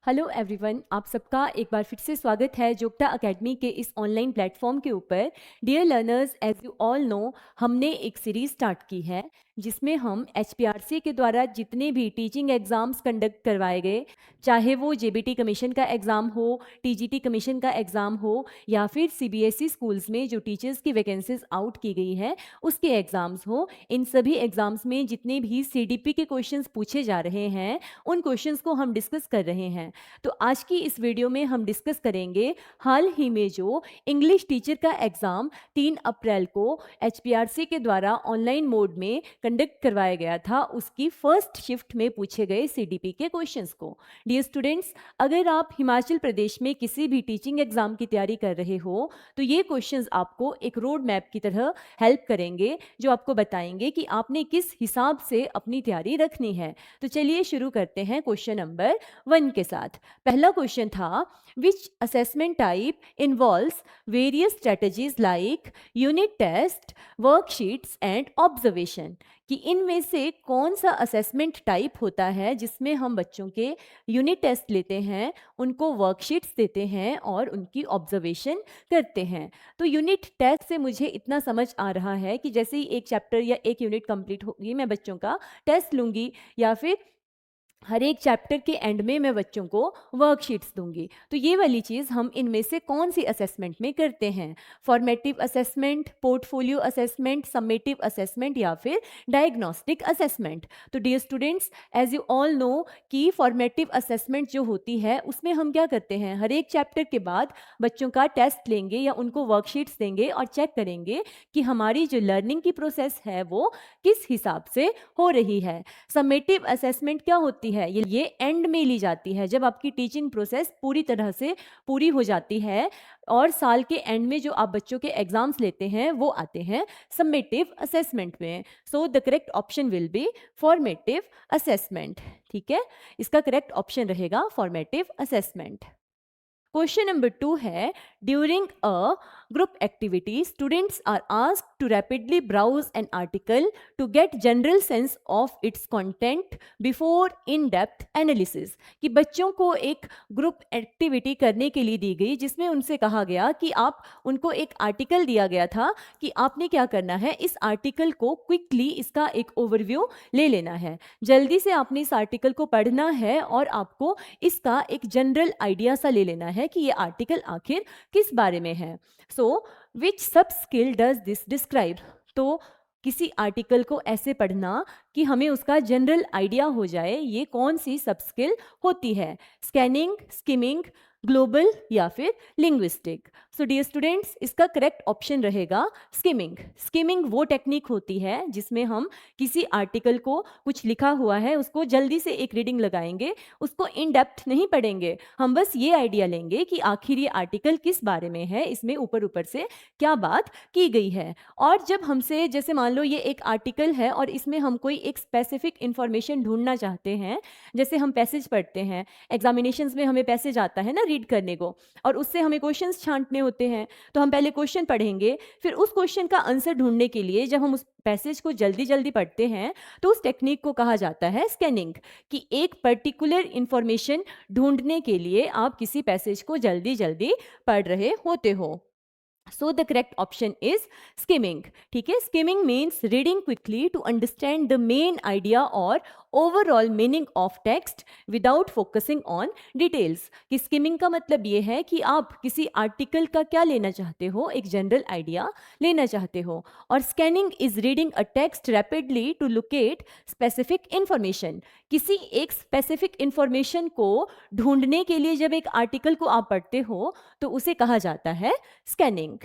Hello everyone, आप सबका एक बार फिर से स्वागत है जोगटा अकेडमी के इस ऑनलाइन प्लेटफॉर्म के ऊपर। Dear learners, as you all know, हमने एक सीरीज स्टार्ट की है जिसमें हम एचपीआरसी के द्वारा जितने भी टीचिंग एग्ज़ाम्स कंडक्ट करवाए गए, चाहे वो जेबीटी कमीशन का एग्ज़ाम हो, टीजीटी कमीशन का एग्ज़ाम हो, या फिर सीबीएसई स्कूल्स में जो टीचर्स की वैकेंसीज आउट की गई है उसके एग्ज़ाम्स हो, इन सभी एग्ज़ाम्स में जितने भी सीडीपी के क्वेश्चंस पूछे जा रहे हैं उन क्वेश्चंस को हम डिस्कस कर रहे हैं। तो आज की इस वीडियो में हम डिस्कस करेंगे हाल ही में जो इंग्लिश टीचर का एग्ज़ाम 3 अप्रैल को एचपीआरसी के द्वारा ऑनलाइन मोड में कंडक्ट करवाया गया था, उसकी फर्स्ट शिफ्ट में पूछे गए सीडीपी के क्वेश्चंस को। डियर स्टूडेंट्स, अगर आप हिमाचल प्रदेश में किसी भी टीचिंग एग्ज़ाम की तैयारी कर रहे हो तो ये क्वेश्चंस आपको एक रोड मैप की तरह हेल्प करेंगे, जो आपको बताएंगे कि आपने किस हिसाब से अपनी तैयारी रखनी है। तो चलिए शुरू करते हैं क्वेश्चन नंबर 1 के साथ। पहला क्वेश्चन था, which assessment type involves various strategies like unit test, worksheets and observation, कि इनमें से कौन सा असेसमेंट टाइप होता है जिसमें हम बच्चों के यूनिट टेस्ट लेते हैं, उनको वर्कशीट्स देते हैं और उनकी ऑब्जर्वेशन करते हैं। तो यूनिट टेस्ट से मुझे इतना समझ आ रहा है कि जैसे ही एक चैप्टर या एक यूनिट कंप्लीट होगी मैं बच्चों का टेस्ट लूँगी, या फिर हर एक चैप्टर के एंड में मैं बच्चों को वर्कशीट्स दूंगी। तो ये वाली चीज़ हम इनमें से कौन सी असेसमेंट में करते हैं? Formative assessment, portfolio assessment, summative assessment या फिर डायग्नोस्टिक असेसमेंट। तो dear students, as you all know कि फॉर्मेटिव असेसमेंट जो होती है उसमें हम क्या करते हैं, हर एक चैप्टर के बाद बच्चों का टेस्ट लेंगे या उनको वर्कशीट्स देंगे और चेक करेंगे कि हमारी जो लर्निंग की प्रोसेस है वो किस हिसाब से हो रही है। समेटिव असेसमेंट क्या होती है? ये एंड में ली जाती है, जब आपकी टीचिंग प्रोसेस पूरी तरह से पूरी हो जाती है और साल के एंड में जो आप बच्चों के एग्जाम्स लेते हैं वो आते हैं समेटिव असेसमेंट में। So the correct option will be formative assessment. ठीक है, इसका करेक्ट ऑप्शन रहेगा फॉर्मेटिव असेसमेंट। क्वेश्चन नंबर 2 है, during a group activity students are asked to rapidly browse an article to get general sense of its content before in depth analysis, कि बच्चों को एक group activity करने के लिए दी गई जिसमें उनसे कहा गया कि आप उनको एक आर्टिकल दिया गया था कि आपने क्या करना है, इस आर्टिकल को क्विकली इसका एक ओवरव्यू ले लेना है, जल्दी से आपने इस आर्टिकल को पढ़ना है और आपको इसका एक जनरल आइडिया सा ले लेना है कि ये आर्टिकल आखिर किस बारे में है। सो विच सब स्किल डज दिस डिस्क्राइब? तो किसी आर्टिकल को ऐसे पढ़ना कि हमें उसका जनरल आइडिया हो जाए, ये कौन सी सब स्किल होती है? स्कैनिंग, स्किमिंग, ग्लोबल या फिर लिंग्विस्टिक? सो डियर स्टूडेंट्स, इसका करेक्ट ऑप्शन रहेगा स्किमिंग। स्किमिंग वो टेक्निक होती है जिसमें हम किसी आर्टिकल को, कुछ लिखा हुआ है उसको जल्दी से एक रीडिंग लगाएंगे, उसको इन डेप्थ नहीं पढ़ेंगे, हम बस ये आइडिया लेंगे कि आखिर ये आर्टिकल किस बारे में है, इसमें ऊपर ऊपर से क्या बात की गई है। और जब हमसे, जैसे मान लो ये एक आर्टिकल है और इसमें हम कोई एक स्पेसिफिक इंफॉर्मेशन ढूंढना चाहते हैं, जैसे हम पैसेज पढ़ते हैं, एग्जामिनेशंस में हमें पैसेज आता है ना रीड करने को, और उससे हमें क्वेश्चंस छांटने होते हैं, तो हम पहले क्वेश्चन पढ़ेंगे, फिर उस क्वेश्चन का आंसर ढूंढने के लिए जब हम उस पैसेज को जल्दी जल्दी पढ़ते हैं तो उस टेक्निक को कहा जाता है स्कैनिंग, कि एक पर्टिकुलर इंफॉर्मेशन ढूंढने के लिए आप किसी पैसेज को जल्दी जल्दी पढ़ रहे होते हो। So the correct option is skimming. ठीक है, skimming means reading quickly to understand the main idea or overall meaning of text without focusing on details. कि skimming का मतलब ये है कि आप किसी आर्टिकल का क्या लेना चाहते हो, एक जनरल आइडिया लेना चाहते हो, और scanning is reading a text rapidly to locate specific information. किसी एक स्पेसिफिक इंफॉर्मेशन को ढूंढने के लिए जब एक आर्टिकल को आप पढ़ते हो तो उसे कहा जाता है स्कैनिंग।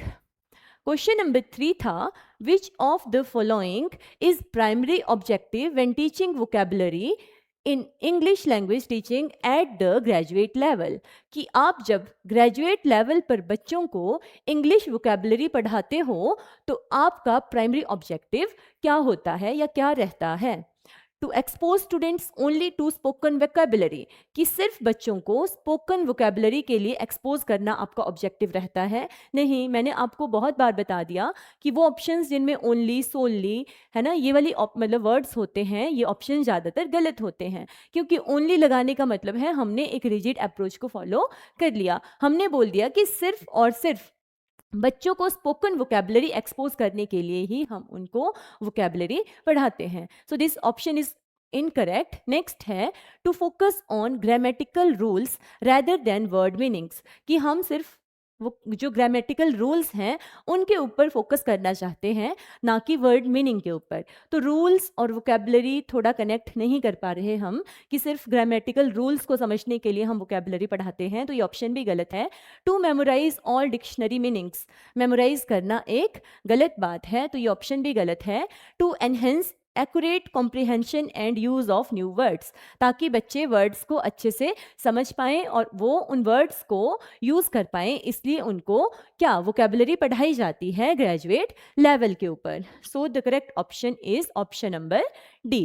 क्वेश्चन नंबर 3 था, विच of the following is primary objective when teaching vocabulary in English language teaching at the graduate level, कि आप जब ग्रेजुएट लेवल पर बच्चों को इंग्लिश वोकैबुलरी पढ़ाते हो तो आपका प्राइमरी ऑब्जेक्टिव क्या होता है या क्या रहता है? To expose students only to spoken vocabulary, कि सिर्फ बच्चों को स्पोकन वोकैबुलरी के लिए एक्सपोज करना आपका ऑब्जेक्टिव रहता है। नहीं, मैंने आपको बहुत बार बता दिया कि वो ऑप्शंस जिनमें ओनली, सोनली, है ना, ये वाली मतलब वर्ड्स होते हैं, ये ऑप्शन ज़्यादातर गलत होते हैं, क्योंकि ओनली लगाने का मतलब है हमने एक रिजिड अप्रोच को फॉलो कर लिया। हमने बोल दिया कि सिर्फ और सिर्फ बच्चों को स्पोकन वोकैबुलरी एक्सपोज करने के लिए ही हम उनको वोकैबुलरी पढ़ाते हैं। So this option is incorrect. Next है to focus on grammatical rules rather than word meanings, कि हम सिर्फ वो जो ग्रामेटिकल रूल्स हैं उनके ऊपर फोकस करना चाहते हैं, ना कि वर्ड मीनिंग के ऊपर। तो रूल्स और वोकैबुलरी थोड़ा कनेक्ट नहीं कर पा रहे हम, कि सिर्फ ग्रामेटिकल रूल्स को समझने के लिए हम वोकैबुलरी पढ़ाते हैं, तो ये ऑप्शन भी गलत है। To memorise all dictionary meanings, memorise करना एक गलत बात है, तो ये ऑप्शन भी गलत है। To enhance accurate comprehension and use of new words, ताकि बच्चे वर्ड्स को अच्छे से समझ पाएं और वो उन वर्ड्स को यूज कर पाएं, इसलिए उनको क्या वोकैबुलरी पढ़ाई जाती है ग्रेजुएट लेवल के ऊपर। सो the correct option is option number D.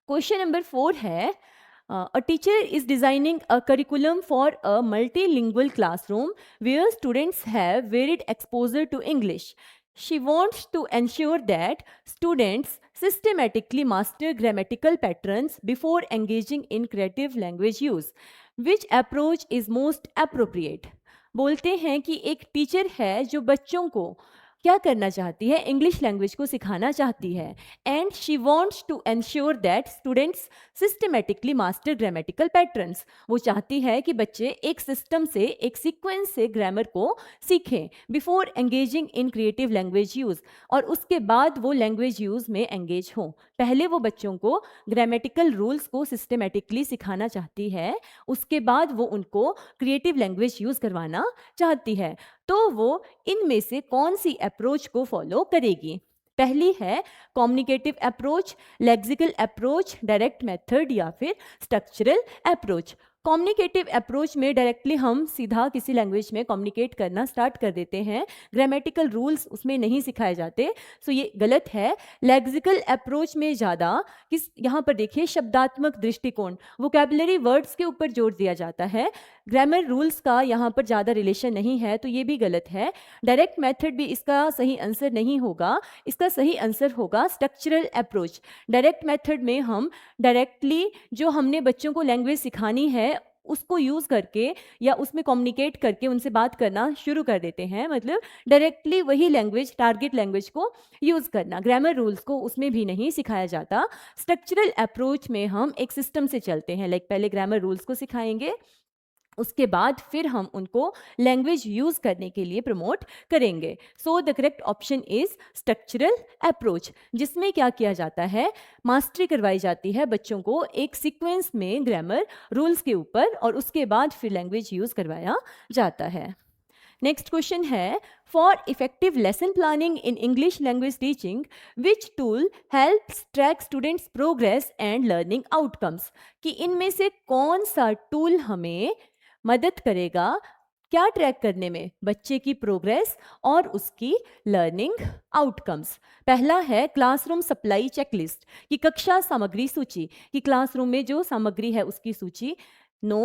Question number 4 है a teacher is designing a curriculum for a multilingual classroom where students have varied exposure to English. She wants to ensure that students systematically master grammatical patterns before engaging in creative language use. Which approach is most appropriate? बोलते हैं कि एक teacher है जो बच्चों को क्या करना चाहती है, इंग्लिश लैंग्वेज को सिखाना चाहती है, and she wants to ensure that students systematically master grammatical patterns. वो चाहती है कि बच्चे एक सिस्टम से, एक सीक्वेंस से ग्रामर को सीखें before engaging in creative language use, और उसके बाद वो लैंग्वेज यूज़ में एंगेज हों। पहले वो बच्चों को ग्रामेटिकल रूल्स को सिस्टमेटिकली सिखाना चाहती है, उसके बाद वो उनको क्रिएटिव लैंग्वेज यूज़ करवाना चाहती है। तो वो इनमें से कौन सी अप्रोच को फॉलो करेगी? पहली है communicative approach, lexical approach, direct method या फिर स्ट्रक्चरल अप्रोच। कम्युनिकेटिव अप्रोच में डायरेक्टली हम सीधा किसी लैंग्वेज में कम्युनिकेट करना स्टार्ट कर देते हैं, ग्रामेटिकल रूल्स उसमें नहीं सिखाए जाते, सो ये गलत है। लेक्सिकल अप्रोच में ज़्यादा किस, यहाँ पर देखिए, शब्दात्मक दृष्टिकोण, वोकैबुलरी वर्ड्स के ऊपर जोर दिया जाता है, ग्रामर रूल्स का यहाँ पर ज़्यादा रिलेशन नहीं है, तो ये भी गलत है। डायरेक्ट मेथड भी इसका सही आंसर नहीं होगा, इसका सही आंसर होगा स्ट्रक्चरल अप्रोच। डायरेक्ट मेथड में हम डायरेक्टली जो हमने बच्चों को लैंग्वेज सिखानी है उसको यूज़ करके या उसमें कम्युनिकेट करके उनसे बात करना शुरू कर देते हैं, मतलब डायरेक्टली वही लैंग्वेज, टारगेट लैंग्वेज को यूज़ करना, ग्रामर रूल्स को उसमें भी नहीं सिखाया जाता। स्ट्रक्चरल अप्रोच में हम एक सिस्टम से चलते हैं, लाइक पहले ग्रामर रूल्स को सिखाएंगे, उसके बाद फिर हम उनको लैंग्वेज यूज़ करने के लिए प्रमोट करेंगे। सो the correct option is structural approach, जिसमें क्या किया जाता है, मास्टरी करवाई जाती है बच्चों को एक सीक्वेंस में ग्रामर रूल्स के ऊपर, और उसके बाद फिर लैंग्वेज यूज़ करवाया जाता है। नेक्स्ट क्वेश्चन है, for effective lesson planning in English language teaching which tool helps track students progress and learning outcomes, कि इनमें से कौन सा टूल हमें मदद करेगा क्या ट्रैक करने में, बच्चे की प्रोग्रेस और उसकी लर्निंग आउटकम्स। पहला है क्लासरूम सप्लाई चेकलिस्ट, कि कक्षा सामग्री सूची, कि क्लासरूम में जो सामग्री है उसकी सूची। नो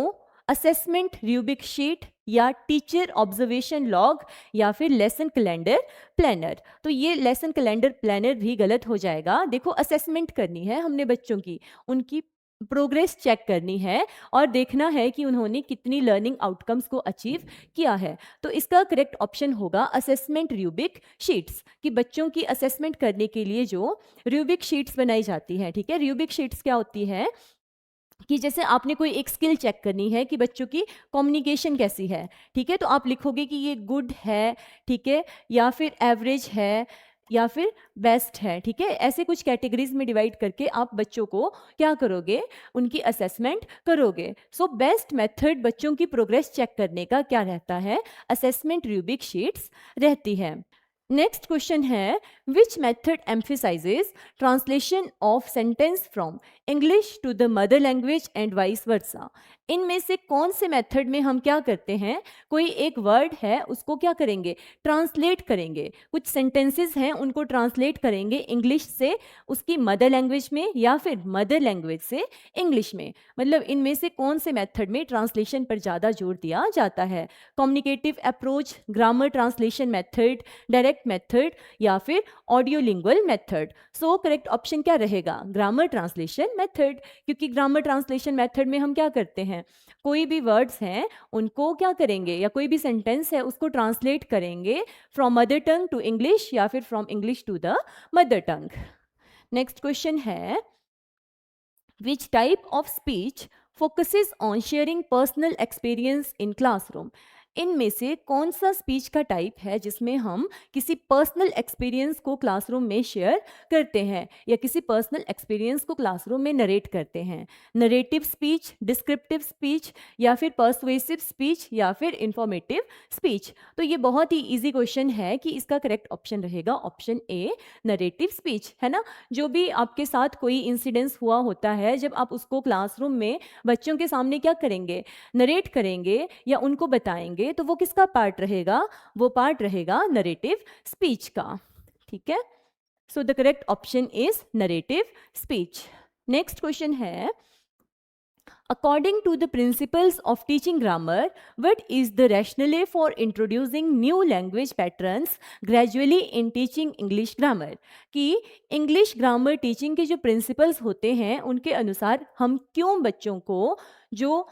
असेसमेंट रूब्रिक शीट या टीचर ऑब्जर्वेशन लॉग या फिर लेसन कैलेंडर प्लानर। तो ये लेसन कैलेंडर प्लानर भी गलत हो जाएगा। देखो, असेसमेंट करनी है हमने बच्चों की, उनकी प्रोग्रेस चेक करनी है और देखना है कि उन्होंने कितनी लर्निंग आउटकम्स को अचीव किया है, तो इसका करेक्ट ऑप्शन होगा असेसमेंट रूब्रिक शीट्स, कि बच्चों की असेसमेंट करने के लिए जो रूब्रिक शीट्स बनाई जाती हैं। ठीक है, रूब्रिक शीट्स क्या होती है कि जैसे आपने कोई एक स्किल चेक करनी है कि बच्चों की कम्युनिकेशन कैसी है, ठीक है, तो आप लिखोगे कि ये गुड है, ठीक है, या फिर एवरेज है, या फिर बेस्ट है। ठीक है, ऐसे कुछ कैटेगरीज में डिवाइड करके आप बच्चों को क्या करोगे, उनकी असेसमेंट करोगे। सो बेस्ट मेथड बच्चों की प्रोग्रेस चेक करने का क्या रहता है, असेसमेंट रूब्रिक शीट्स रहती है। नेक्स्ट क्वेश्चन है which method emphasises translation of sentence from English to the mother language and vice versa. इनमें से कौन से मेथड में हम क्या करते हैं, कोई एक वर्ड है उसको क्या करेंगे, ट्रांसलेट करेंगे, कुछ सेंटेंसेस हैं उनको ट्रांसलेट करेंगे इंग्लिश से उसकी मदर लैंग्वेज में या फिर मदर लैंग्वेज से इंग्लिश में। मतलब इनमें से कौन से मेथड में ट्रांसलेशन पर ज़्यादा जोर दिया जाता है, communicative approach, grammar translation method, direct method या फिर ऑडियोलिंगुअल मेथड। सो करेक्ट ऑप्शन क्या रहेगा, ग्रामर ट्रांसलेशन मेथड, क्योंकि ग्रामर ट्रांसलेशन मेथड में हम क्या करते हैं, कोई भी वर्ड्स हैं उनको क्या करेंगे या कोई भी सेंटेंस है उसको ट्रांसलेट करेंगे from mother tongue to English या फिर from English to the mother tongue. Next question है which type of speech focuses on sharing personal experience in classroom। इनमें से कौन सा स्पीच का टाइप है जिसमें हम किसी पर्सनल एक्सपीरियंस को क्लासरूम में शेयर करते हैं या किसी पर्सनल एक्सपीरियंस को क्लासरूम में नरेट करते हैं, नरेटिव स्पीच, डिस्क्रिप्टिव स्पीच या फिर पर्सुएसिव स्पीच या फिर इंफॉर्मेटिव स्पीच। तो ये बहुत ही इजी क्वेश्चन है कि इसका करेक्ट ऑप्शन रहेगा ऑप्शन ए, नरेटिव स्पीच, है ना। जो भी आपके साथ कोई इंसिडेंस हुआ होता है, जब आप उसको क्लासरूम में बच्चों के सामने क्या करेंगे, नरेट करेंगे या उनको बताएंगे, तो वो किसका पार्ट रहेगा, वो पार्ट रहेगा नरेटिव स्पीच का। ठीक है, so the correct option is narrative speech. Next question है according to the principles of teaching grammar, what is the rationale for introducing new language patterns gradually in teaching English grammar। कि English grammar teaching के जो principles होते हैं उनके अनुसार हम क्यों बच्चों को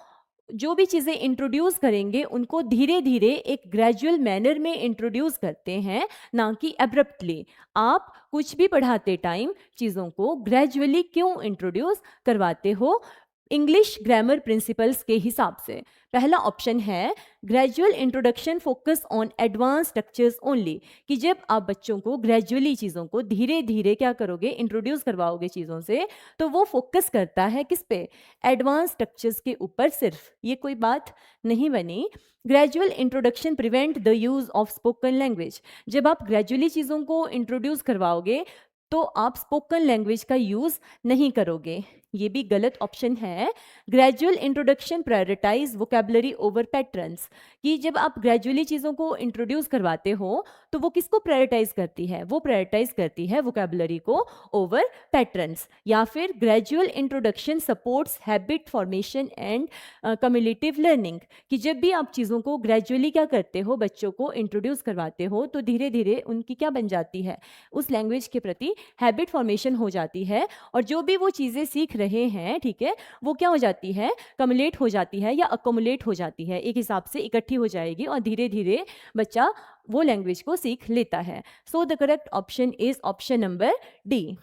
जो भी चीज़ें इंट्रोड्यूस करेंगे उनको धीरे धीरे एक ग्रेजुअल मैनर में इंट्रोड्यूस करते हैं, ना कि एब्रप्टली। आप कुछ भी पढ़ाते टाइम चीज़ों को ग्रेजुअली क्यों इंट्रोड्यूस करवाते हो इंग्लिश ग्रामर प्रिंसिपल्स के हिसाब से। पहला ऑप्शन है gradual introduction focus on advance structures only, कि जब आप बच्चों को ग्रेजुअली चीज़ों को धीरे धीरे क्या करोगे, इंट्रोड्यूस करवाओगे चीज़ों से, तो वो फोकस करता है किस पे, एडवांस स्ट्रक्चर्स के ऊपर सिर्फ। ये कोई बात नहीं बनी। Gradual introduction prevent the use of spoken language, जब आप ग्रेजुअली चीज़ों को इंट्रोड्यूस करवाओगे तो आप स्पोकन लैंग्वेज का यूज़ नहीं करोगे, ये भी गलत ऑप्शन है। Gradual introduction prioritise vocabulary over patterns, कि जब आप ग्रेजुअली चीज़ों को इंट्रोड्यूस करवाते हो तो वो किसको प्रायोरिटाइज करती है, वो प्रायोरिटाइज करती है वोकेबलरी को ओवर पैटर्न्स। या फिर gradual introduction supports habit formation and cumulative learning, कि जब भी आप चीज़ों को ग्रेजुअली क्या करते हो, बच्चों को इंट्रोड्यूस करवाते हो तो धीरे धीरे उनकी क्या बन जाती है, उस लैंग्वेज के प्रति हैबिट फॉर्मेशन हो जाती है, और जो भी वो चीज़ें सीख रहे हैं, ठीक है, वो क्या हो जाती है, कम्युलेट हो जाती है या अकोमुलेट हो जाती है, एक हिसाब से इकट्ठी हो जाएगी और धीरे धीरे बच्चा वो लैंग्वेज को सीख लेता है। So the correct option is option number D.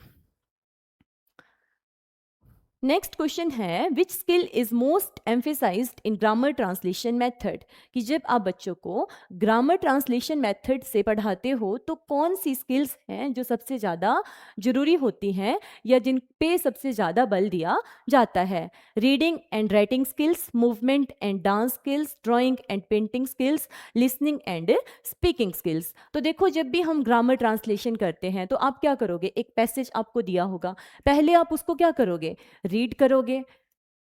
Next question है which skill is most emphasised in grammar translation method, कि जब आप बच्चों को ग्रामर ट्रांसलेशन मेथड से पढ़ाते हो तो कौन सी स्किल्स हैं जो सबसे ज़्यादा जरूरी होती हैं या जिन पे सबसे ज़्यादा बल दिया जाता है। Reading and writing skills, movement and dance skills, drawing and painting skills, listening and speaking skills. तो देखो, जब भी हम ग्रामर ट्रांसलेशन करते हैं तो आप क्या करोगे, एक पैसेज आपको दिया होगा, पहले आप उसको क्या करोगे, रीड करोगे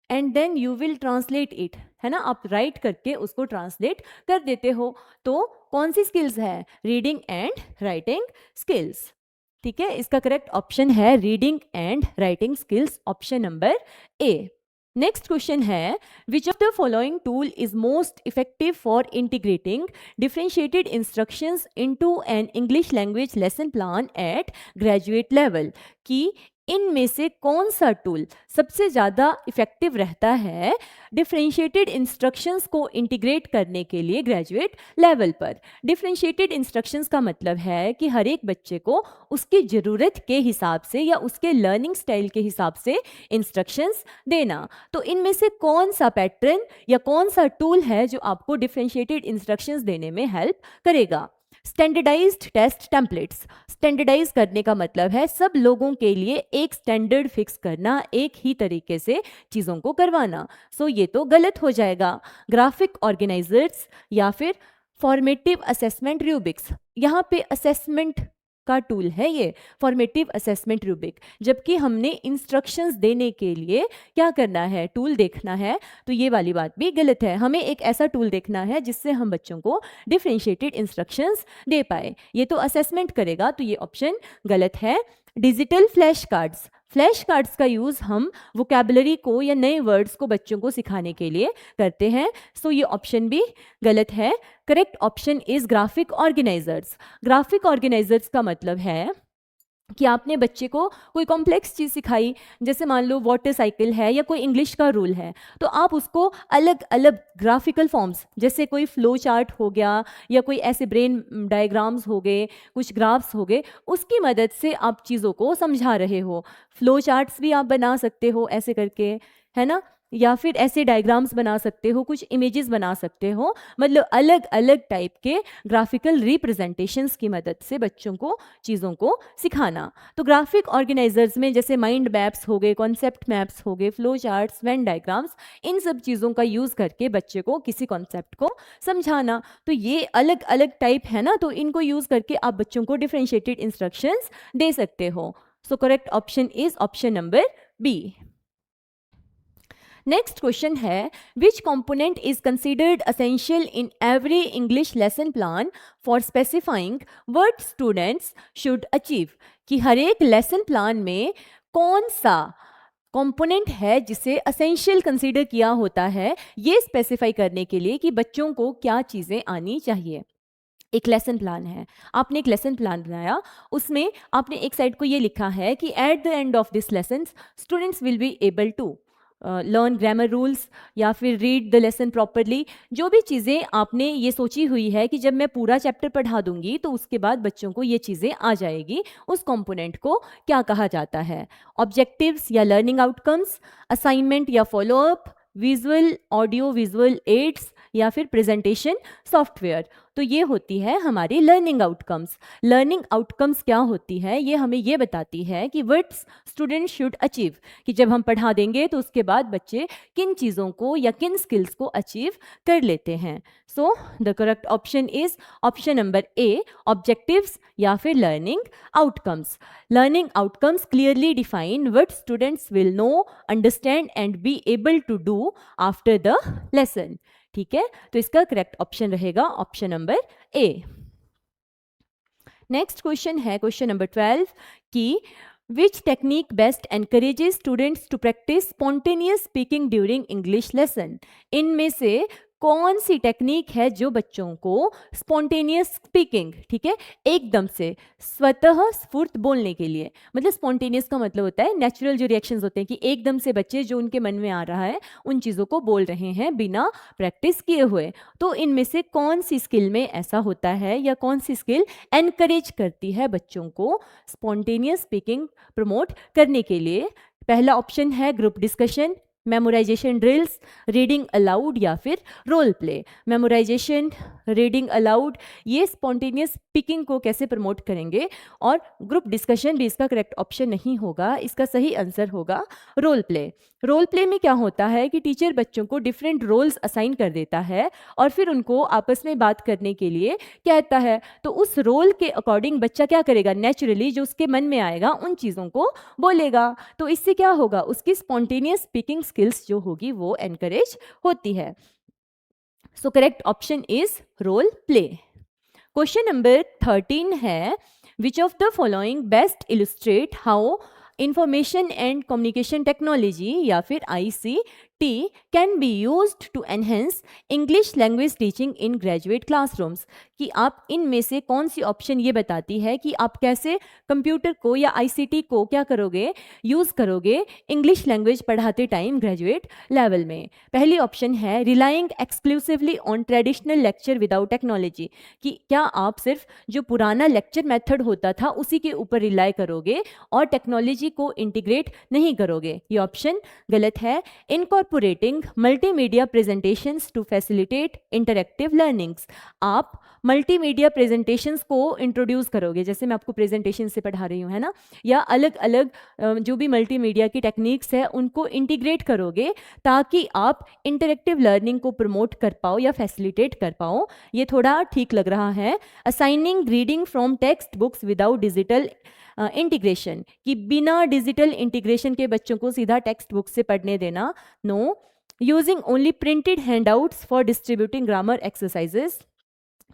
and then you will translate it, है ना, आप राइट करके उसको ट्रांसलेट कर देते हो। तो कौन सी स्किल्स है, रीडिंग एंड राइटिंग स्किल्स। ठीक है, इसका करेक्ट ऑप्शन है reading and writing skills, option number A. Next question है which of the following tool is most effective for integrating differentiated instructions into an English language lesson plan at graduate level, कि इनमें से कौन सा tool सबसे ज़्यादा effective रहता है डिफरेंशिएटेड इंस्ट्रक्शंस को इंटीग्रेट करने के लिए ग्रेजुएट लेवल पर। डिफरेंशिएटेड इंस्ट्रक्शंस का मतलब है कि हर एक बच्चे को उसकी ज़रूरत के हिसाब से या उसके लर्निंग स्टाइल के हिसाब से इंस्ट्रक्शंस देना। तो इनमें से कौन सा पैटर्न या कौन सा टूल है जो आपको डिफरेंशिएटेड इंस्ट्रक्शंस देने में हेल्प करेगा। स्टैंडर्डाइज्ड टेस्ट टेम्पलेट्स, स्टैंडर्डाइज करने का मतलब है सब लोगों के लिए एक स्टैंडर्ड फिक्स करना, एक ही तरीके से चीज़ों को करवाना। सो ये तो गलत हो जाएगा। ग्राफिक ऑर्गेनाइजर्स या फिर फॉर्मेटिव असेसमेंट रूब्रिक्स, यहाँ पे असेसमेंट का टूल है ये फॉर्मेटिव असेसमेंट रूब्रिक, जबकि हमने इंस्ट्रक्शंस देने के लिए क्या करना है, टूल देखना है। तो ये वाली बात भी गलत है, हमें एक ऐसा टूल देखना है जिससे हम बच्चों को डिफरेंशिएटेड इंस्ट्रक्शंस दे पाए। ये तो असेसमेंट करेगा, तो ये ऑप्शन गलत है। Digital flash cards, flash cards का यूज़ हम वोकैबुलरी को या नए वर्ड्स को बच्चों को सिखाने के लिए करते हैं, सो ये ऑप्शन भी गलत है। Correct option is graphic organisers. Graphic organisers का मतलब है कि आपने बच्चे को कोई कॉम्प्लेक्स चीज़ सिखाई, जैसे मान लो वाटर साइकिल है या कोई इंग्लिश का रूल है, तो आप उसको अलग अलग ग्राफिकल फॉर्म्स, जैसे कोई फ्लो चार्ट हो गया या कोई ऐसे ब्रेन डायग्राम्स हो गए, कुछ ग्राफ्स हो गए, उसकी मदद से आप चीज़ों को समझा रहे हो। फ्लो चार्ट्स भी आप बना सकते हो ऐसे करके, है ना, या फिर ऐसे डायग्राम्स बना सकते हो, कुछ इमेजेस बना सकते हो, मतलब अलग अलग टाइप के ग्राफिकल रिप्रेजेंटेशंस की मदद से बच्चों को चीज़ों को सिखाना। तो ग्राफिक ऑर्गेनाइजर्स में जैसे माइंड मैप्स हो गए, कॉन्सेप्ट मैप्स हो गए, फ्लो चार्ट्स, वेन डायग्राम्स, इन सब चीज़ों का यूज़ करके बच्चे को किसी कॉन्सेप्ट को समझाना। तो ये अलग अलग टाइप है ना, तो इनको यूज़ करके आप बच्चों को डिफरेंशिएटेड इंस्ट्रक्शंस दे सकते हो। So correct option is option number B. Next question है, which component is considered essential in every English lesson plan for specifying what students should achieve. कि हर एक लेसन प्लान में कौन सा कंपोनेंट है जिसे असेंशियल कंसीडर किया होता है, ये स्पेसिफाई करने के लिए कि बच्चों को क्या चीज़ें आनी चाहिए। एक लेसन प्लान है, आपने एक लेसन प्लान बनाया, उसमें आपने एक साइड को ये लिखा है कि at the end of this lesson students will be able to learn grammar rules या फिर रीड द लेसन प्रॉपरली। जो भी चीज़ें आपने ये सोची हुई है कि जब मैं पूरा चैप्टर पढ़ा दूंगी तो उसके बाद बच्चों को ये चीज़ें आ जाएगी, उस कंपोनेंट को क्या कहा जाता है। ऑब्जेक्टिव्स या लर्निंग आउटकम्स, असाइनमेंट या follow up, visual audio visual aids या फिर प्रेजेंटेशन सॉफ्टवेयर। तो ये होती है हमारी लर्निंग आउटकम्स। लर्निंग आउटकम्स क्या होती है, ये हमें ये बताती है कि व्हाट स्टूडेंट शुड अचीव, कि जब हम पढ़ा देंगे तो उसके बाद बच्चे किन चीज़ों को या किन स्किल्स को अचीव कर लेते हैं। So the correct option is option number A, objectives या फिर learning outcomes. Learning outcomes clearly define what students will know, understand and be able to do after the lesson. ठीक है, तो इसका करेक्ट ऑप्शन रहेगा option number A. Next question है question number 12 कि which technique best encourages students to practise spontaneous speaking during English lesson. इनमें से कौन सी टेक्निक है जो बच्चों को स्पॉन्टेनियस स्पीकिंग, ठीक है, एकदम से स्वतः स्फूर्त बोलने के लिए, मतलब स्पॉन्टेनियस का मतलब होता है नेचुरल जो रिएक्शंस होते हैं कि एकदम से बच्चे जो उनके मन में आ रहा है उन चीज़ों को बोल रहे हैं बिना प्रैक्टिस किए हुए। तो इनमें से कौन सी स्किल में ऐसा होता है या कौन सी स्किल एनकरेज करती है बच्चों को स्पॉन्टेनियस स्पीकिंग प्रमोट करने के लिए। पहला ऑप्शन है group discussion, memorisation drills, reading aloud या फिर role play. Memorisation, reading aloud, ये स्पॉन्टेनियस स्पीकिंग को कैसे प्रमोट करेंगे, और ग्रुप डिस्कशन भी इसका करेक्ट ऑप्शन नहीं होगा, इसका सही आंसर होगा रोल प्ले। रोल प्ले में क्या होता है कि टीचर बच्चों को डिफरेंट रोल्स असाइन कर देता है और फिर उनको आपस में बात करने के लिए कहता है, तो उस रोल के अकॉर्डिंग बच्चा क्या करेगा, नेचुरली जो उसके मन में आएगा उन चीज़ों को बोलेगा। तो इससे क्या होगा, उसकी स्पॉन्टेनियस स्पीकिंग स्किल्स जो होगी वो एनकरेज होती है। So correct option is role play. Question number 13 है, which of the following best illustrate how information and communication technology या फिर ICT can be used to enhance English language teaching in graduate classrooms. कि आप इनमें से कौन C option ये बताती है कि आप कैसे कंप्यूटर को या ICT को क्या करोगे, यूज़ करोगे इंग्लिश लैंग्वेज पढ़ाते टाइम ग्रेजुएट लेवल में। पहली ऑप्शन है relying exclusively on traditional lecture without technology, कि क्या आप सिर्फ जो पुराना लेक्चर मेथड होता था उसी के ऊपर रिलाई करोगे और टेक्नोलॉजी को इंटीग्रेट नहीं करोगे। ये ऑप्शन गलत है। Incorporating multimedia presentations to facilitate interactive learnings, आप मल्टीमीडिया प्रेजेंटेशंस को इंट्रोड्यूस करोगे, जैसे मैं आपको प्रेजेंटेशन से पढ़ा रही हूँ, है ना, या अलग अलग जो भी मल्टीमीडिया की टेक्निक्स है उनको इंटीग्रेट करोगे ताकि आप इंटरेक्टिव लर्निंग को प्रमोट कर पाओ या फैसिलिटेट कर पाओ। ये थोड़ा ठीक लग रहा है। Assigning reading from text books without digital integration, कि बिना डिजिटल इंटीग्रेशन के बच्चों को सीधा टेक्स्ट बुक से पढ़ने देना। No. Using only printed handouts for distributing grammar exercises.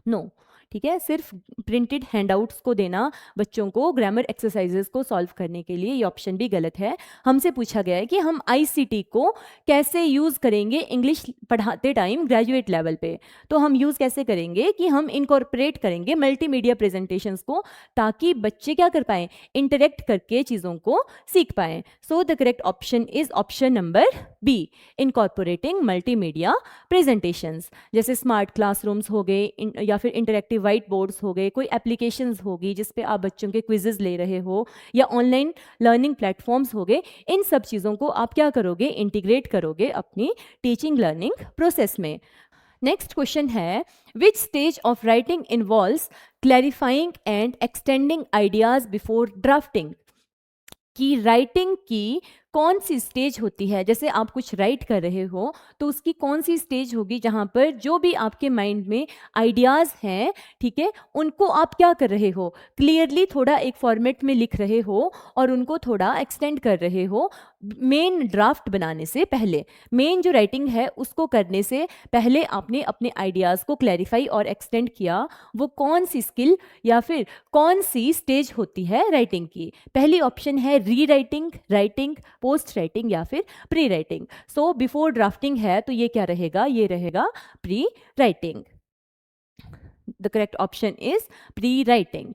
No, ठीक है, सिर्फ प्रिंटेड हैंडआउट्स को देना बच्चों को ग्रामर एक्सरसाइजेस को सॉल्व करने के लिए, ये ऑप्शन भी गलत है। हमसे पूछा गया है कि हम आईसीटी को कैसे यूज़ करेंगे इंग्लिश पढ़ाते टाइम ग्रेजुएट लेवल पे। तो हम यूज़ कैसे करेंगे कि हम इनकॉर्पोरेट करेंगे मल्टीमीडिया प्रेजेंटेशंस को, ताकि बच्चे क्या कर पाएँ, इंटरेक्ट करके चीज़ों को सीख पाएँ। So the correct option is option number B, incorporating multimedia presentations. जैसे स्मार्ट क्लासरूम्स हो गए, या फिर इंटरेक्टिव वाइट बोर्ड्स हो गए, कोई एप्लीकेशंस होगी जिस पे आप बच्चों के क्विजेज ले रहे हो, या ऑनलाइन लर्निंग प्लेटफॉर्म्स हो गए, इन सब चीज़ों को आप क्या करोगे, इंटीग्रेट करोगे अपनी टीचिंग लर्निंग प्रोसेस में। नेक्स्ट क्वेश्चन है, which stage of writing involves clarifying and extending ideas before drafting, कि राइटिंग की कौन सी स्टेज होती है। जैसे आप कुछ राइट कर रहे हो तो उसकी कौन सी स्टेज होगी जहाँ पर जो भी आपके माइंड में आइडियाज़ हैं, ठीक है, उनको आप क्या कर रहे हो, क्लियरली थोड़ा एक फॉर्मेट में लिख रहे हो और उनको थोड़ा एक्सटेंड कर रहे हो मेन ड्राफ्ट बनाने से पहले। मेन जो राइटिंग है उसको करने से पहले आपने अपने आइडियाज़ को क्लैरिफाई और एक्सटेंड किया। वो कौन सी स्किल या फिर कौन सी स्टेज होती है राइटिंग की। पहली ऑप्शन है री राइटिंग, राइटिंग, पोस्ट राइटिंग या फिर pre writing. So before drafting है तो ये क्या रहेगा, ये रहेगा pre writing. The correct option is pre writing.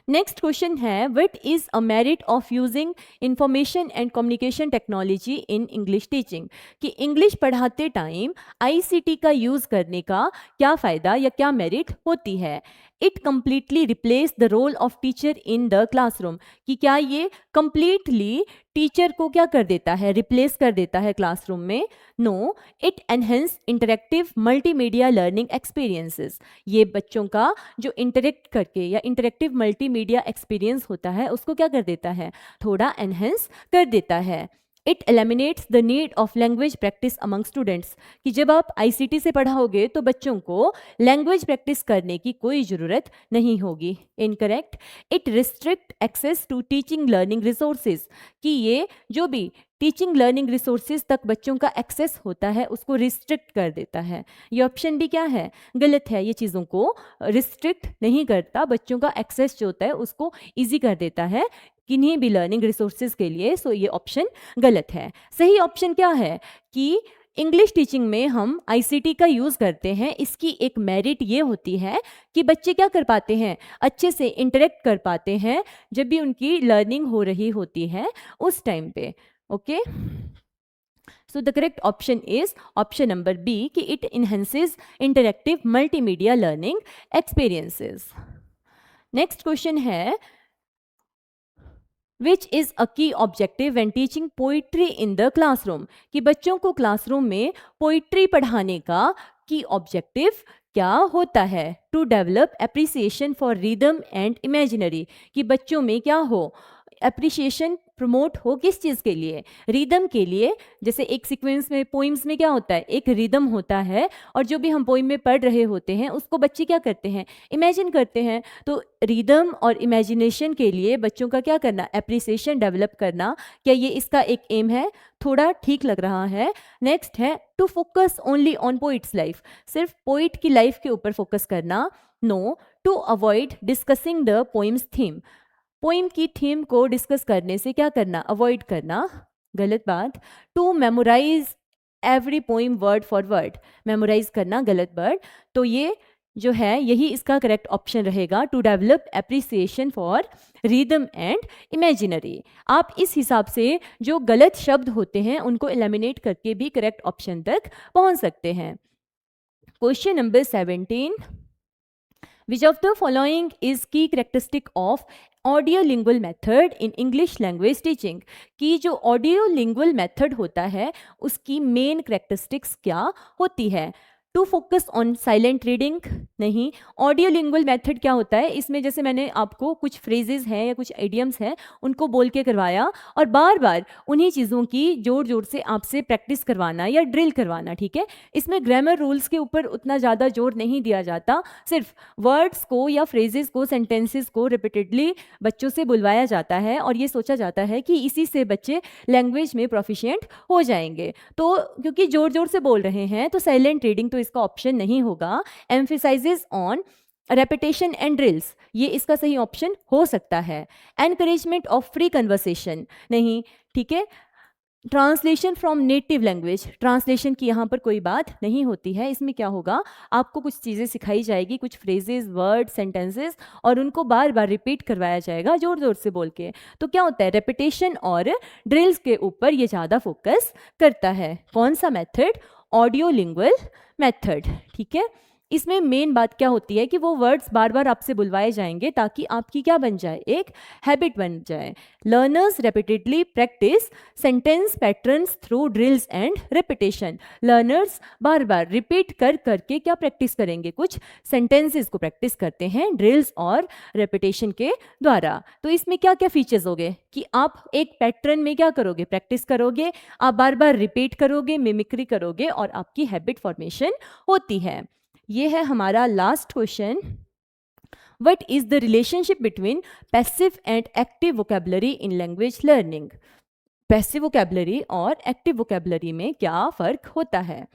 Next question है, what is a merit of using information and communication technology in English teaching, कि इंग्लिश पढ़ाते टाइम आईसीटी का यूज करने का क्या फ़ायदा या क्या मेरिट होती है। It completely replace the role of teacher in the classroom, कि क्या ये कम्प्लीटली टीचर को क्या कर देता है, रिप्लेस कर देता है क्लासरूम में। No, it enhance interactive multimedia learning experiences, ये बच्चों का जो इंटरेक्ट करके या इंटरेक्टिव मल्टीमीडिया एक्सपीरियंस होता है उसको क्या कर देता है, थोड़ा एनहेंस कर देता है। It eliminates the need of language practice among students, कि जब आप आईसीटी से पढ़ाओगे तो बच्चों को लैंग्वेज प्रैक्टिस करने की कोई ज़रूरत नहीं होगी। Incorrect. It restrict access to teaching learning resources, कि ये जो भी टीचिंग लर्निंग रिसोर्सेज तक बच्चों का एक्सेस होता है उसको रिस्ट्रिक्ट कर देता है। ये ऑप्शन भी क्या है, गलत है। ये चीज़ों को रिस्ट्रिक्ट नहीं करता, बच्चों का एक्सेस जो होता है उसको ईजी कर देता है किन्हीं भी लर्निंग रिसोर्सेज के लिए। सो ये ऑप्शन गलत है। सही ऑप्शन क्या है कि इंग्लिश टीचिंग में हम आईसीटी का यूज़ करते हैं, इसकी एक मेरिट ये होती है कि बच्चे क्या कर पाते हैं, अच्छे से इंटरेक्ट कर पाते हैं जब भी उनकी लर्निंग हो रही होती है उस टाइम पे। Okay, so the correct option is option number B, कि it enhances interactive multimedia learning experiences. Next question है, which is a key objective when teaching poetry in the classroom, कि बच्चों को क्लासरूम में पोइट्री पढ़ाने का की ऑब्जेक्टिव क्या होता है। To develop appreciation for rhythm and imaginary, कि बच्चों में क्या हो, एप्रिसिएशन प्रमोट हो किस चीज़ के लिए, रिदम के लिए। जैसे एक सीक्वेंस में पोइम्स में क्या होता है, एक रिदम होता है और जो भी हम पोइम में पढ़ रहे होते हैं उसको बच्चे क्या करते हैं, इमेजिन करते हैं। तो रिदम और इमेजिनेशन के लिए बच्चों का क्या करना, एप्रिसिएशन डेवलप करना, क्या ये इसका एक एम है, थोड़ा ठीक लग रहा है। नेक्स्ट है, to focus only on poet's life, सिर्फ पोइट की लाइफ के ऊपर फोकस करना। No, to avoid discussing the poem's theme, poem की थीम को डिस्कस करने से क्या करना, अवॉइड करना, गलत बात। To memorise every poem word for word, memorise करना, गलत वर्ड। तो ये जो है यही इसका करेक्ट ऑप्शन रहेगा, to develop appreciation for rhythm and imaginary. आप इस हिसाब से जो गलत शब्द होते हैं उनको एलिमिनेट करके भी करेक्ट ऑप्शन तक पहुंच सकते हैं। Question number 17, which of the following is key characteristic of audiolingual method in English language teaching, की जो ऑडियोलिंगुअल मेथड होता है उसकी मेन करेक्टरिस्टिक्स क्या होती है। To focus on silent reading नहीं। ऑडियो लिंगुअल मेथड क्या होता है, इसमें जैसे मैंने आपको कुछ फ्रेजेस हैं या कुछ आइडियम्स हैं उनको बोल के करवाया और बार बार उन्हीं चीज़ों की जोर जोर से आपसे प्रैक्टिस करवाना या ड्रिल करवाना, ठीक है। इसमें ग्रामर रूल्स के ऊपर उतना ज़्यादा जोर नहीं दिया जाता, सिर्फ वर्ड्स को या फ्रेजेस को, सेंटेंसेस को रिपीटेडली बच्चों से बुलवाया जाता है और ये सोचा जाता है कि इसी से बच्चे लैंग्वेज में प्रोफिशिएंट हो जाएंगे। तो क्योंकि जोर जोर से बोल रहे हैं तो साइलेंट रीडिंग तो इसका ऑप्शन नहीं होगा। Emphasises on repetition and drills, ये इसका सही ऑप्शन हो सकता है। एनकरेजमेंट ऑफ फ्री कन्वर्सेशन नहीं, ठीक है। Translation from native language, translation की यहाँ पर कोई बात नहीं होती है। इसमें क्या होगा, आपको कुछ चीज़ें सिखाई जाएगी, कुछ फ्रेजेस, वर्ड, सेंटेंसेस, और उनको बार बार रिपीट करवाया जाएगा जोर जोर से बोल के। तो क्या होता है, रेपिटेशन और ड्रिल्स के ऊपर ये ज़्यादा फोकस करता है। कौन सा मेथड, ऑडियो लिंगुअल मेथड, ठीक है। इसमें मेन बात क्या होती है कि वो वर्ड्स बार बार आपसे बुलवाए जाएंगे ताकि आपकी क्या बन जाए, एक हैबिट बन जाए। Learners repeatedly practice sentence patterns through drills and repetition, learners bar bar repeat कर करके क्या प्रैक्टिस करेंगे, कुछ सेंटेंसेस को प्रैक्टिस करते हैं ड्रिल्स और रिपीटेशन के द्वारा। तो इसमें क्या क्या फीचर्स होंगे कि आप एक पैटर्न में क्या करोगे, प्रैक्टिस करोगे, आप बार बार रिपीट करोगे, मिमिक्री करोगे और आपकी हैबिट फॉर्मेशन होती है। ये है हमारा last question. What is the relationship between passive and active vocabulary in language learning. Passive vocabulary और एक्टिव वोकैबुलरी में क्या फ़र्क होता है।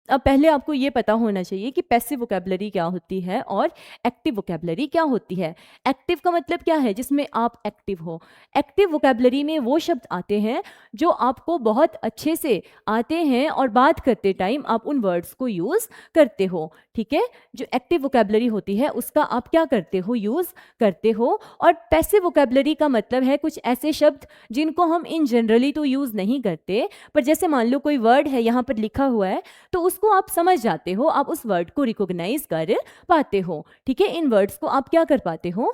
अब पहले आपको ये पता होना चाहिए कि पैसिव वोकैबुलरी क्या होती है और एक्टिव वोकैबुलरी क्या होती है। एक्टिव का मतलब क्या है, जिसमें आप एक्टिव हो। एक्टिव वोकैबुलरी में वो शब्द आते हैं जो आपको बहुत अच्छे से आते हैं और बात करते टाइम आप उन वर्ड्स को यूज़ करते हो, ठीक है। जो एक्टिव वोकैबुलरी होती है उसका आप क्या करते हो, यूज़ करते हो। और पैसिव वोकैबुलरी का मतलब है कुछ ऐसे शब्द जिनको हम इन जनरली तो यूज़ नहीं करते, पर जैसे मान लो कोई वर्ड है यहाँ पर लिखा हुआ है तो उसको आप समझ जाते हो, आप उस वर्ड को रिकॉग्नाइज कर पाते हो, ठीक है। इन वर्ड्स को आप क्या कर पाते हो,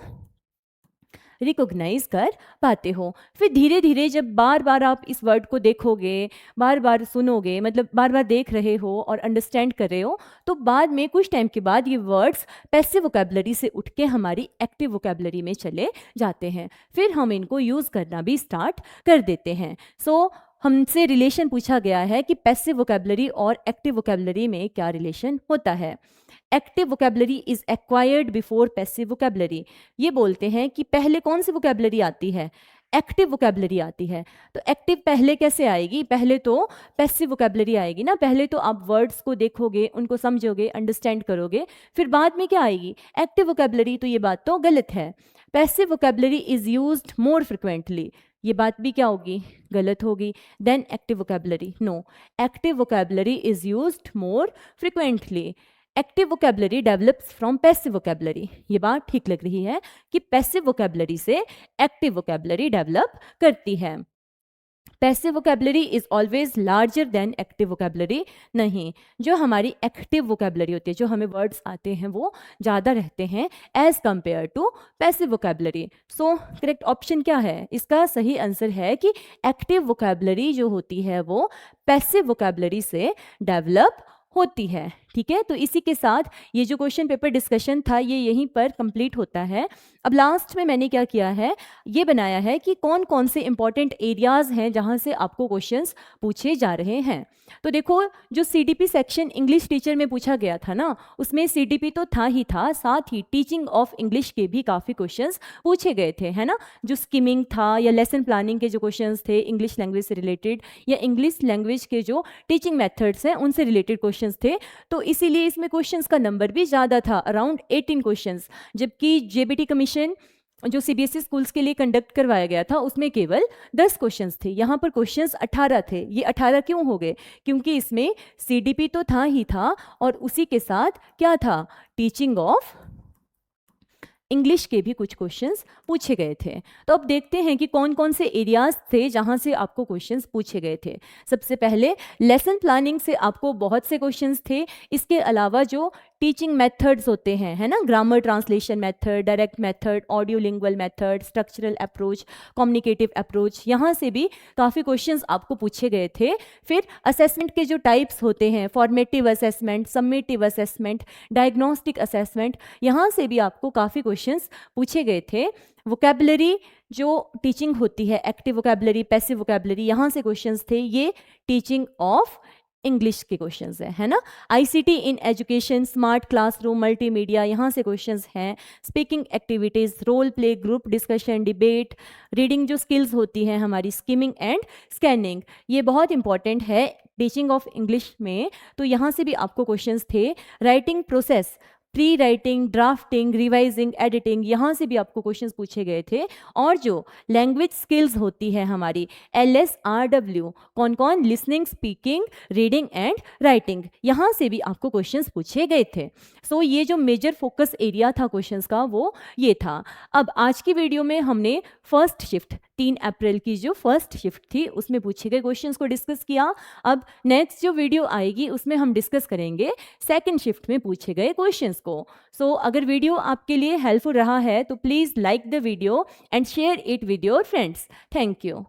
रिकॉग्नाइज कर पाते हो। फिर धीरे धीरे जब बार बार आप इस वर्ड को देखोगे, बार बार सुनोगे, मतलब बार बार देख रहे हो और अंडरस्टैंड कर रहे हो, तो बाद में कुछ टाइम के बाद ये वर्ड्स पैसिव वोकैबुलरी से उठ के हमारी एक्टिव वोकैबुलरी में चले जाते हैं। फिर हम इनको यूज़ करना भी स्टार्ट कर देते हैं। सो हमसे रिलेशन पूछा गया है कि पैसिव वोकैबुलरी और एक्टिव वोकैबुलरी में क्या रिलेशन होता है। Active vocabulary is acquired before passive vocabulary, ये बोलते हैं कि पहले कौन सी वोकैबुलरी आती है, एक्टिव वोकैबुलरी आती है। तो एक्टिव पहले कैसे आएगी, पहले तो पैसिव वोकैबुलरी आएगी ना, पहले तो आप वर्ड्स को देखोगे, उनको समझोगे, अंडरस्टैंड करोगे, फिर बाद में क्या आएगी, एक्टिव वोकैबुलरी। तो ये बात तो गलत है। Passive vocabulary is used more frequently, ये बात भी क्या होगी, गलत होगी, than active vocabulary. No, active vocabulary is used more frequently. Active vocabulary develops from passive vocabulary, ये बात ठीक लग रही है कि पैसिव वोकैबुलरी से एक्टिव वोकैबुलरी डेवलप करती है। Passive vocabulary is always larger than active vocabulary, नहीं, जो हमारी एक्टिव वोकैबुलरी होती है, जो हमें वर्ड्स आते हैं वो ज़्यादा रहते हैं as compare to passive vocabulary. So correct option क्या है, इसका सही आंसर है कि एक्टिव वोकैबुलरी जो होती है वो पैसिव वोकैबुलरी से डेवलप होती है, ठीक है। तो इसी के साथ ये जो क्वेश्चन पेपर डिस्कशन था ये यहीं पर कंप्लीट होता है। अब लास्ट में मैंने क्या किया है, ये बनाया है कि कौन कौन से इंपॉर्टेंट एरियाज़ हैं जहाँ से आपको क्वेश्चंस पूछे जा रहे हैं। तो देखो, जो सीडीपी सेक्शन इंग्लिश टीचर में पूछा गया था ना, उसमें सीडीपी तो था ही था, साथ ही टीचिंग ऑफ इंग्लिश के भी काफ़ी क्वेश्चंस पूछे गए थे, है ना। जो स्किमिंग था या लेसन प्लानिंग के जो क्वेश्चंस थे इंग्लिश लैंग्वेज से रिलेटेड, या इंग्लिश लैंग्वेज के जो टीचिंग मेथड्स हैं उनसे रिलेटेड क्वेश्चंस थे, तो इसीलिए इसमें क्वेश्चंस का नंबर भी ज़्यादा था, अराउंड 18 क्वेश्चंस। जबकि जेबीटी कमीशन जो सीबीएसई स्कूल्स के लिए कंडक्ट करवाया गया था उसमें केवल 10 क्वेश्चंस थे, यहाँ पर क्वेश्चंस 18 थे। ये 18 क्यों हो गए, क्योंकि इसमें सीडीपी तो था ही था और उसी के साथ क्या था, टीचिंग ऑफ इंग्लिश के भी कुछ क्वेश्चंस पूछे गए थे। तो अब देखते हैं कि कौन कौन से एरियाज थे जहां से आपको क्वेश्चंस पूछे गए थे। सबसे पहले लेसन प्लानिंग से आपको बहुत से क्वेश्चंस थे। इसके अलावा जो टीचिंग मेथड्स होते हैं, है ना, grammar translation method, direct method, audio lingual method, structural approach, communicative approach, यहाँ से भी काफ़ी क्वेश्चंस आपको पूछे गए थे। फिर असेसमेंट के जो टाइप्स होते हैं, formative assessment, summative assessment, diagnostic assessment, यहाँ से भी आपको काफ़ी क्वेश्चंस पूछे गए थे। वोकेबलरी जो टीचिंग होती है, एक्टिव वोकेबलरी, पैसिव वोकेबलरी, यहाँ से क्वेश्चंस थे। ये टीचिंग ऑफ इंग्लिश के क्वेश्चंस है ना। ICT in education, smart classroom, multimedia, यहाँ से क्वेश्चंस हैं। Speaking activities, role play, group discussion, debate, reading जो स्किल्स होती हैं हमारी, स्किमिंग एंड स्कैनिंग, ये बहुत इंपॉर्टेंट है टीचिंग ऑफ इंग्लिश में। तो यहाँ से भी आपको क्वेश्चंस थे। Writing process, pre writing, drafting, revising, editing, यहाँ से भी आपको क्वेश्चंस पूछे गए थे। और जो लैंग्वेज स्किल्स होती है हमारी, LSRW, कौन कौन, listening, speaking, reading and writing, यहाँ से भी आपको क्वेश्चंस पूछे गए थे। सो ये जो मेजर फोकस एरिया था क्वेश्चंस का वो ये था। अब आज की वीडियो में हमने फर्स्ट शिफ्ट 3 अप्रैल की जो फर्स्ट शिफ्ट थी उसमें पूछे गए क्वेश्चंस को डिस्कस किया। अब नेक्स्ट जो वीडियो आएगी उसमें हम डिस्कस करेंगे सेकंड शिफ्ट में पूछे गए क्वेश्चंस को। सो अगर वीडियो आपके लिए हेल्पफुल रहा है तो please like the video and share it with your friends. Thank you.